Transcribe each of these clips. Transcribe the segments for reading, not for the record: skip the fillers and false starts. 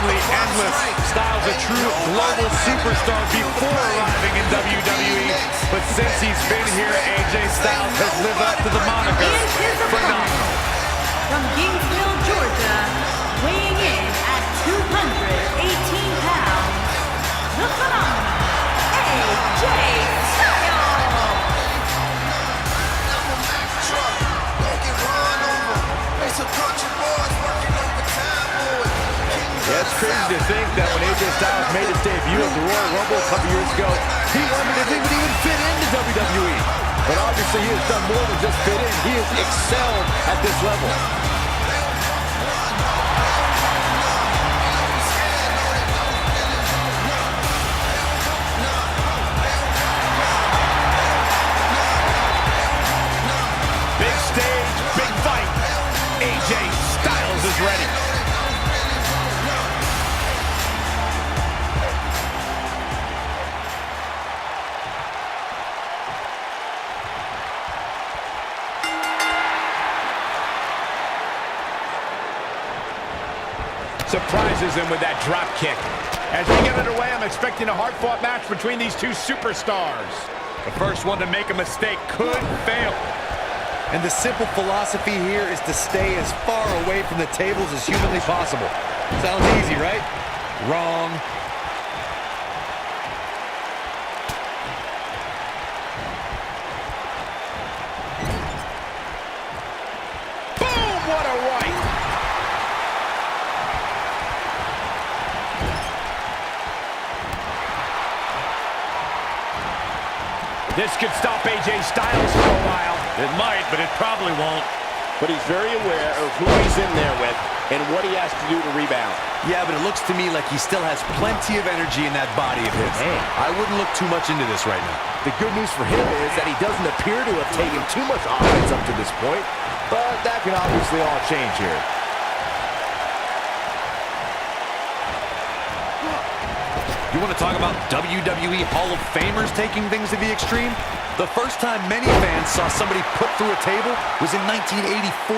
seemingly endless. Styles a true global superstar before arriving in WWE, but since he's been here, AJ Styles has lived up to the moniker phenomenal. From Gainesville, Georgia, weighing in at 218 pounds, the phenomenal AJ Styles. Yeah, it's crazy to think that when AJ Styles made his debut at the Royal Rumble a couple years ago, he wondered if he would even fit into WWE. But obviously he has done more than just fit in. He has excelled at this level. Big stage, big fight. AJ Styles is ready. Surprises him with that drop kick. As we get underway, I'm expecting a hard-fought match between these two superstars. The first one to make a mistake could fail. And the simple philosophy here is to stay as far away from the tables as humanly possible. Sounds easy, right? Wrong. Boom! What a right! This could stop AJ Styles for a while. It might, but it probably won't. But he's very aware of who he's in there with and what he has to do to rebound. Yeah, but it looks to me like he still has plenty of energy in that body of his. Man. I wouldn't look too much into this right now. The good news for him is that he doesn't appear to have taken too much offense up to this point, but that can obviously all change here. You want to talk about WWE Hall of Famers taking things to the extreme? The first time many fans saw somebody put through a table was in 1984.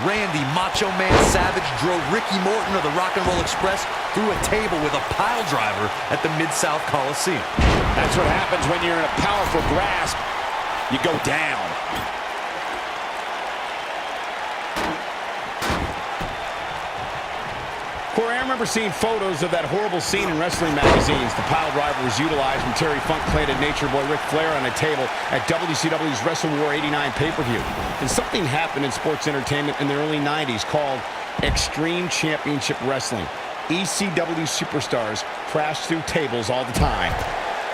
Randy Macho Man Savage drove Ricky Morton of the Rock and Roll Express through a table with a pile driver at the Mid-South Coliseum. That's what happens when you're in a powerful grasp. You go down. Corey, I remember seeing photos of that horrible scene in wrestling magazines. The pile driver was utilized when Terry Funk planted Nature Boy Ric Flair on a table at WCW's WrestleWar 89 pay-per-view. And something happened in sports entertainment in the early 90s called Extreme Championship Wrestling. ECW superstars crashed through tables all the time.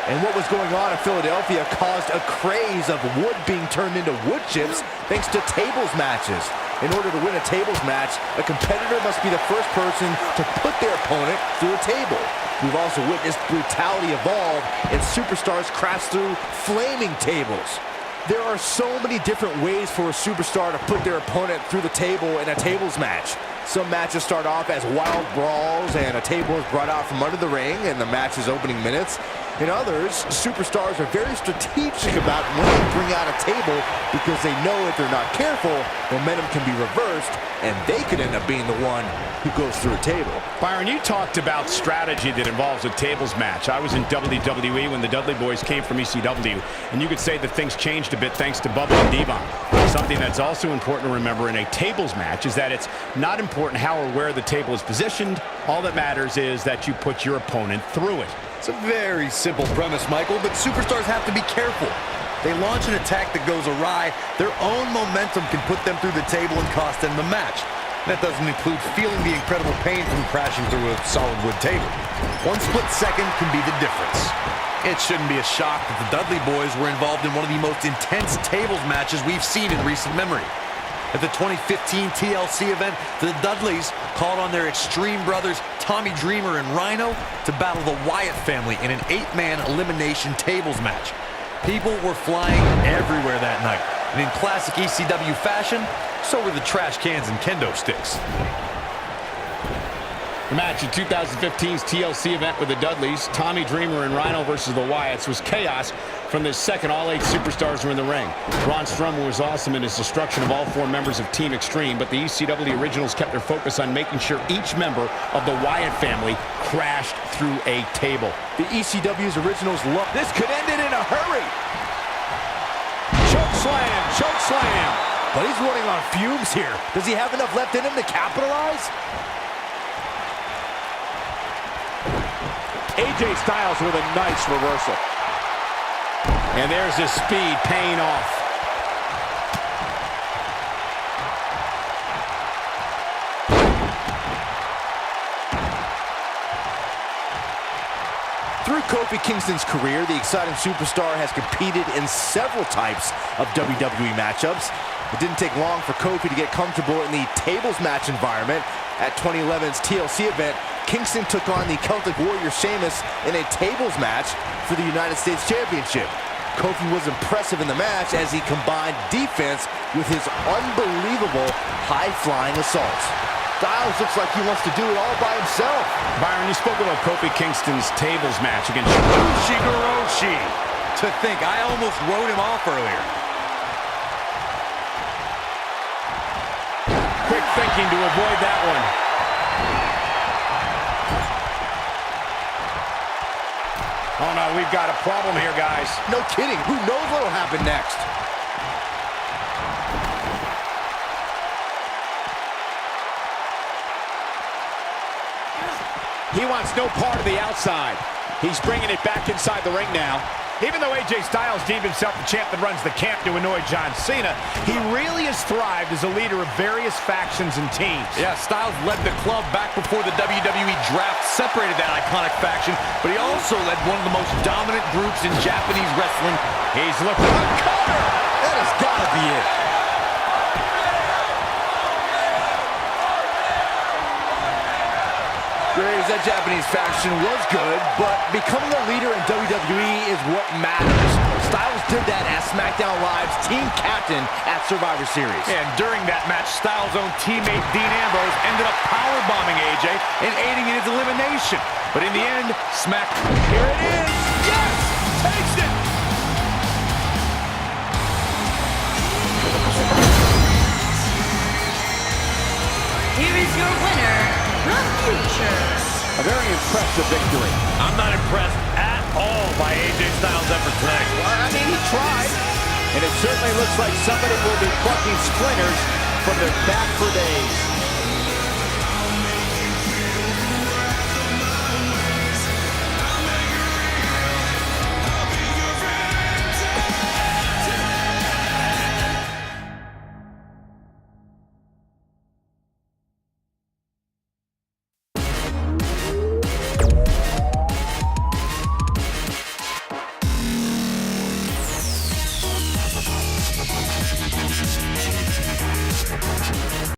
And what was going on in Philadelphia caused a craze of wood being turned into wood chips thanks to tables matches. In order to win a tables match, a competitor must be the first person to put their opponent through a table. We've also witnessed brutality evolve and superstars crash through flaming tables. There are so many different ways for a superstar to put their opponent through the table in a tables match. Some matches start off as wild brawls and a table is brought out from under the ring in the match's opening minutes. In others, superstars are very strategic about when they bring out a table because they know if they're not careful, momentum can be reversed and they could end up being the one who goes through a table. Byron, you talked about strategy that involves a tables match. I was in WWE when the Dudley Boys came from ECW, and you could say that things changed a bit thanks to Bubba and Devon. Something that's also important to remember in a tables match is that it's not important how or where the table is positioned. All that matters is that you put your opponent through it. It's a very simple premise, Michael, but superstars have to be careful. They launch an attack that goes awry, their own momentum can put them through the table and cost them the match. That doesn't include feeling the incredible pain from crashing through a solid wood table. One split second can be the difference. It shouldn't be a shock that the Dudley Boys were involved in one of the most intense tables matches we've seen in recent memory. At the 2015 TLC event, the Dudleys called on their Extreme brothers Tommy Dreamer and Rhino to battle the Wyatt family in an 8-man elimination tables match. People were flying everywhere that night, and in classic ECW fashion, so were the trash cans and kendo sticks. The match in 2015's TLC event with the Dudleys, Tommy Dreamer and Rhino versus the Wyatts, was chaos from the second all 8 superstars were in the ring. Braun Strowman was awesome in his destruction of all 4 members of Team Extreme, but the ECW Originals kept their focus on making sure each member of the Wyatt family crashed through a table. The ECW's Originals loved this. Could end it in a hurry. Choke slam, choke slam. But he's running on fumes here. Does he have enough left in him to capitalize? AJ Styles with a nice reversal. And there's his speed paying off. Through Kofi Kingston's career, the exciting superstar has competed in several types of WWE matchups. It didn't take long for Kofi to get comfortable in the tables match environment. At 2011's TLC event, Kingston took on the Celtic Warrior Sheamus in a tables match for the United States Championship. Kofi was impressive in the match as he combined defense with his unbelievable high-flying assaults. Styles looks like he wants to do it all by himself. Byron, you spoke about Kofi Kingston's tables match against Ushigoroshi. To think, I almost wrote him off earlier. Quick thinking to avoid that one. Oh no, we've got a problem here, guys. No kidding. Who knows what'll happen next? He wants no part of the outside. He's bringing it back inside the ring now. Even though AJ Styles deemed himself the champ that runs the camp to annoy John Cena, he really has thrived as a leader of various factions and teams. Yeah, Styles led the club back before the WWE draft separated that iconic faction, but he also led one of the most dominant groups in Japanese wrestling. He's looking for a cover. That has got to be it. Graves, that Japanese faction was good, but becoming a leader in WWE is what matters. Styles did that as SmackDown Live's team captain at Survivor Series. And during that match, Styles' own teammate Dean Ambrose ended up powerbombing AJ and aiding in his elimination. But in the end, here it is! Yes! Takes it! Here is your winner, The Future. A very impressive victory. I'm not impressed at all by AJ Styles' effort today. Well, I mean, he tried. And it certainly looks like somebody will be plucking splinters from their back for days.